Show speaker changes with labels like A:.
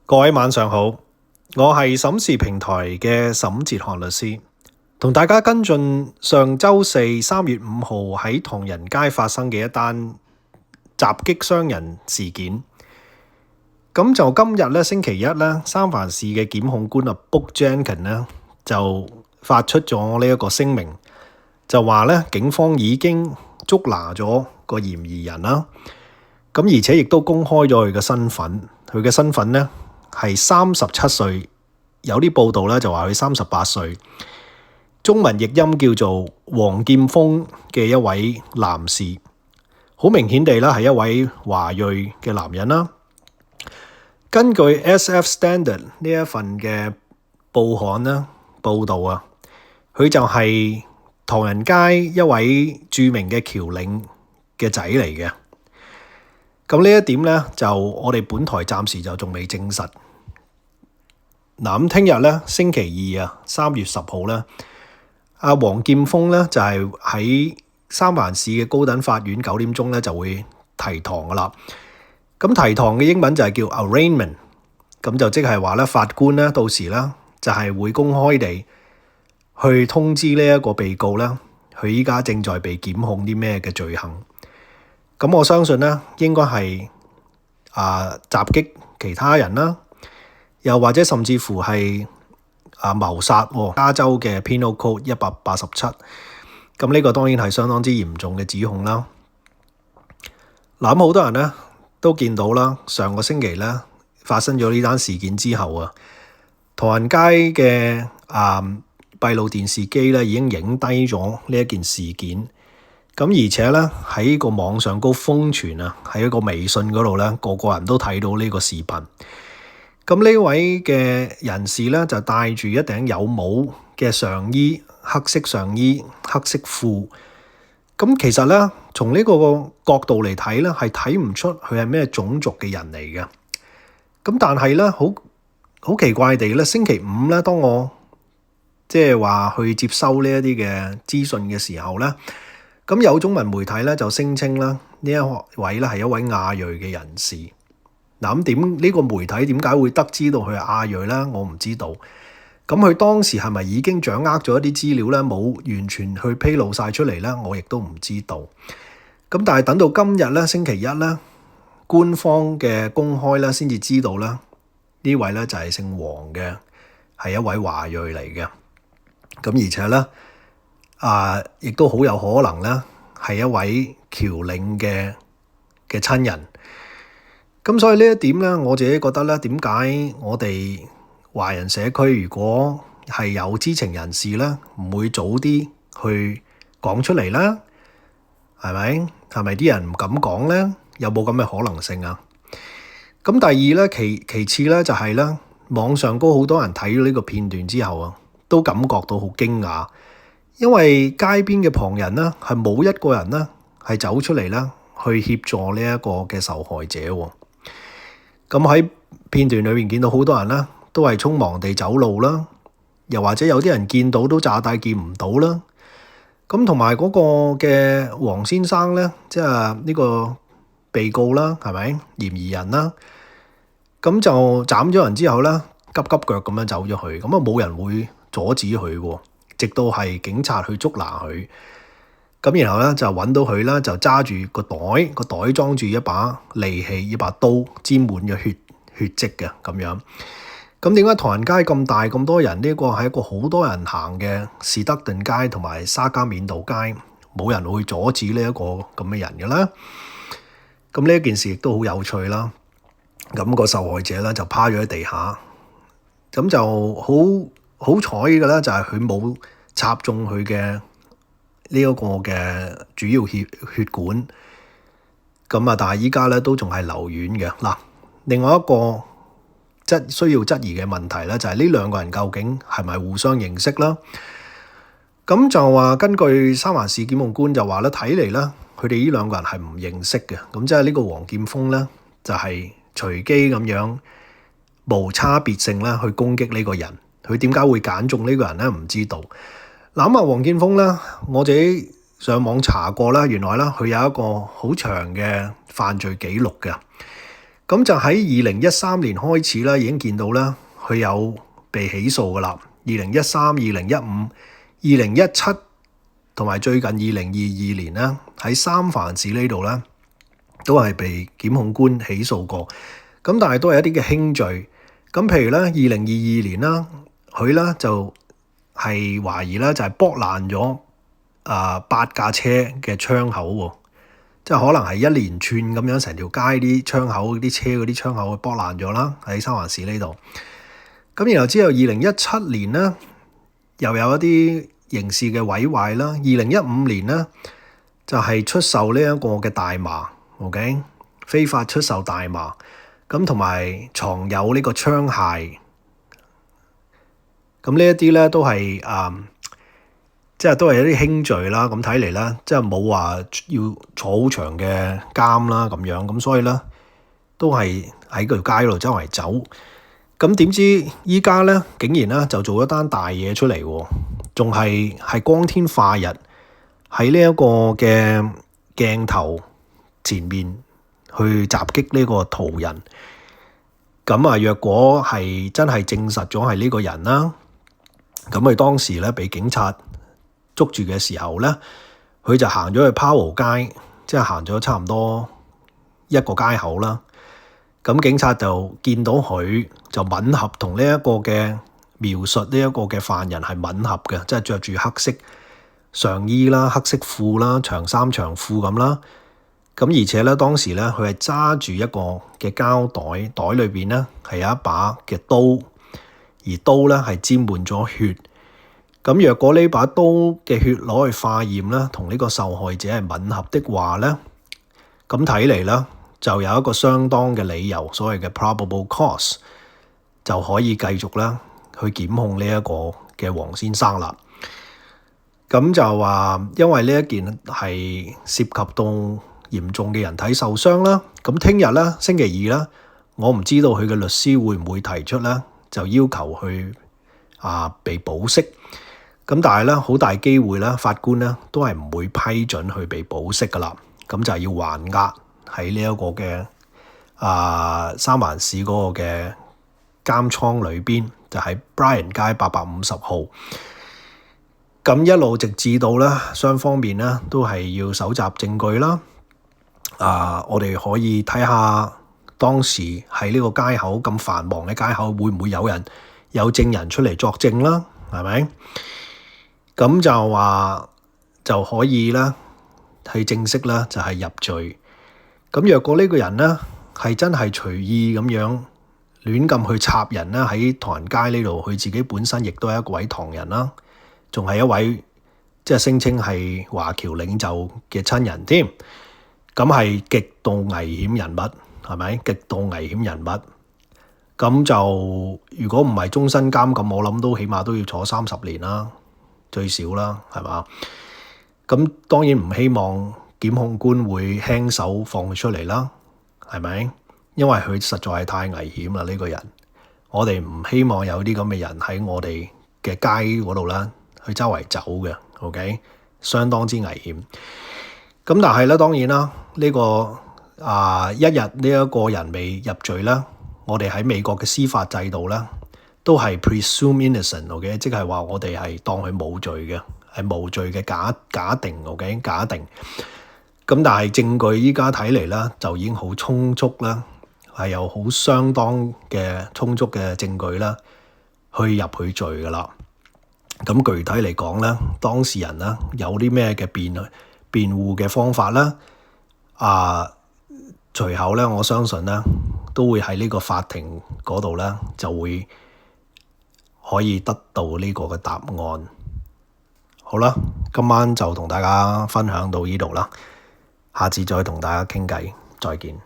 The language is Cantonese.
A: 各位晚上好，我係審視平台嘅沈哲學律師，同大家跟進上週四3月5號喺唐人街發生嘅一單襲擊傷人事件。咁就今日咧，星期一咧，三藩市嘅檢控官Boog Jenkins 咧就發出咗呢一個聲明，就話咧警方已經捉拿咗個嫌疑人啦。咁而且亦都公開咗佢嘅身份，佢嘅身份咧係37歲，有啲報道咧就話佢38歲，中文譯音叫做黃劍鋒嘅一位男士，好明顯地啦係一位華裔嘅男人啦。根據 SF Standard 呢一份嘅報刊啦報道啊，佢就係唐人街一位著名嘅僑領嘅仔嚟嘅。咁呢一點咧，就我哋本台暫時就仲未證實。嗱，咁聽日咧，星期二啊，3月10號咧，阿黃劍鋒咧就係喺三藩市嘅高等法院9點鐘咧就會提堂噶啦。咁提堂嘅英文就係叫 arraignment， 咁就即係話咧法官咧到時咧就係會公開地去通知呢一個被告咧，佢依家正在被檢控啲咩嘅罪行。咁我相信咧，應該係襲擊其他人啦，又或者甚至乎係謀殺喎。加州嘅 Penal Code 187，咁呢個當然係相當之嚴重嘅指控啦。嗱，咁好多人咧都見到啦，上個星期咧發生咗呢單事件之後啊，唐人街嘅閉路電視機咧已經影低咗呢一件事件。咁而且咧喺個網上高瘋傳啊，喺一個微信嗰度咧，個個人都睇到呢個視頻。咁呢位嘅人士咧就戴住一頂有帽嘅上衣，黑色上衣、黑色褲。咁其實咧，從呢個角度嚟睇咧，係睇唔出佢係咩種族嘅人嚟嘅。咁但係咧，好奇怪地咧，星期五咧，當我即係話去接收呢一啲嘅資訊嘅時候咧，咁有中文媒體咧就聲稱啦，呢一位咧係一位亞裔嘅人士。嗱，咁呢個媒體點解會得知到佢係亞裔咧？我唔知道。咁佢當時係咪已經掌握咗一啲資料咧？冇完全去披露晒出嚟咧，我亦都唔知道。咁但係等到今日咧，星期一咧，官方嘅公開咧，先至知道咧，呢位咧就係姓黃嘅，係一位華裔嚟嘅。咁而且咧，亦都好有可能咧，係一位僑領嘅親人。咁所以呢一點咧，我自己覺得咧，點解我哋華人社區如果係有知情人士咧，唔會早啲去講出嚟咧？係咪？係咪啲人唔敢講咧？有冇咁嘅可能性啊？咁第二咧，其次咧就係咧，網上高好多人睇咗呢個片段之後啊，都感覺到好驚訝。因為街邊嘅旁人呢，係冇一個人呢係走出嚟呢去協助呢一個嘅受害者喎。咁喺片段裏面見到好多人呢，都係匆忙地走路啦，又或者有啲人見到都詐諦見唔到啦。咁同埋嗰個嘅黃先生呢，即係呢個被告啦，係咪嫌疑人啦？咁就斬咗人之後呢，急急腳咁樣走咗去，咁啊冇人會阻止佢喎。直到係警察去捉拿佢，咁然後咧就揾到佢啦，就揸住個袋裝住一把利器、一把刀，沾滿咗血跡嘅咁樣。咁點解唐人街咁大咁多人？呢個係一個好多人行嘅士德頓街同埋沙加緬道街，冇人會阻止呢一個咁嘅人嘅啦。咁呢一件事亦都好有趣啦。咁個受害者咧就趴咗喺地下，咁就好彩嘅咧，就係佢冇插中佢嘅呢一個嘅主要血管。咁啊，但係依家咧都仲係留院嘅。嗱，另外一個需要質疑嘅問題咧，就係呢兩個人究竟係咪互相認識啦？咁就話根據三藩市檢控官就話咧，睇嚟咧，佢哋呢兩個人係唔認識嘅。咁即係呢個黃劍鋒咧，就係隨機咁樣無差別性咧去攻擊呢個人。佢點解會揀中呢個人咧？唔知道。嗱，咁啊，黃劍鋒咧，我自己上網查過啦，原來咧佢有一個好長嘅犯罪記錄嘅。咁就喺2013年開始啦，已經見到啦，佢有被起訴噶啦。2013、2015、2017同埋最近2022年啦，喺三藩市呢度咧，都係被檢控官起訴過。咁但係都係一啲嘅輕罪。咁譬如咧，2022年啦，佢咧就係懷疑咧就係剝爛咗8架車嘅窗口喎。即係可能係一連串咁樣，成條街啲窗口、啲車嗰啲窗口剝爛咗啦，喺三藩市呢度。咁然後之後2017年咧，又有一啲刑事嘅毀壞啦。2015年咧就係出售呢一個嘅大麻 ，OK， 非法出售大麻，咁同埋藏有呢個槍械。咁呢一啲咧都係即係都係一啲輕罪啦，咁睇嚟咧，即係冇話要坐好長嘅監啦咁樣，咁所以咧都係喺條街度周圍走。咁點知依家咧竟然咧就做一單大嘢出嚟喎，仲係光天化日喺呢一個嘅鏡頭前面去襲擊呢個途人。咁若果係真係證實咗係呢個人啦，咁佢當時咧被警察捉住嘅時候咧，佢就行咗去 Powell 街，即係行咗差唔多一個街口啦。咁警察就見到佢就吻合同呢一個嘅描述，呢一個嘅犯人係吻合嘅，即係着住黑色上衣啦、黑色褲啦、長衫長褲咁啦。咁而且咧當時咧佢係揸住一個嘅膠袋，袋裏邊咧係有一把嘅刀，而刀咧係沾滿咗血。咁若果呢把刀嘅血攞去化驗咧，同呢個受害者係吻合的話咧，咁睇嚟咧就有一個相當嘅理由，所謂嘅 probable cause 就可以繼續咧去檢控呢一個嘅黃先生啦。咁就話因為呢一件係涉及到嚴重嘅人體受傷啦，咁聽日咧星期二啦，我唔知道佢嘅律師會唔會提出咧，就要求去被保釋。咁但係咧，好大機會咧，法官咧都係唔會批准去被保釋噶啦。咁就係要還押喺呢一個嘅三藩市嗰個嘅監倉裏邊，就喺 Bryan 街850號。咁一路直至到咧，雙方面咧都係要搜集證據啦。我哋可以睇下當時喺呢個街口咁繁忙嘅街口，會唔會有證人出嚟作證啦？係咪？咁就話就可以啦，係正式啦，就係入罪。咁若果呢個人咧係真係隨意咁樣亂咁去插人啦，喺唐人街呢度，佢自己本身亦都係一位唐人啦，仲係一位即係聲稱係華僑領袖嘅親人添。咁係極度危險人物，係咪？極度危險人物。咁就如果唔係終身監禁，我諗都起碼都要坐30年啦。最少啦，係嘛？咁當然唔希望檢控官會輕手放佢出嚟啦，係咪？因為佢實在係太危險啦，呢個人。我哋唔希望有啲咁嘅人喺我哋嘅街嗰度啦，去周圍走嘅。OK， 相當之危險。咁但係咧，當然啦，呢個一日呢一個人未入罪啦，我哋喺美國嘅司法制度咧，都係 presume innocent， OK， 即係話我哋係當佢冇罪嘅，係無罪嘅假定 ，OK， 假定。咁但係證據依家睇嚟咧，就已經好充足啦，係有好相當嘅充足嘅證據啦，去入佢罪噶啦。咁具體嚟講咧，當事人咧有啲咩嘅辯護嘅方法咧？隨後咧，我相信咧都會喺呢個法庭嗰度咧就會可以得到呢個嘅答案。好啦，今晚就同大家分享到呢度啦，下次再同大家傾偈，再見。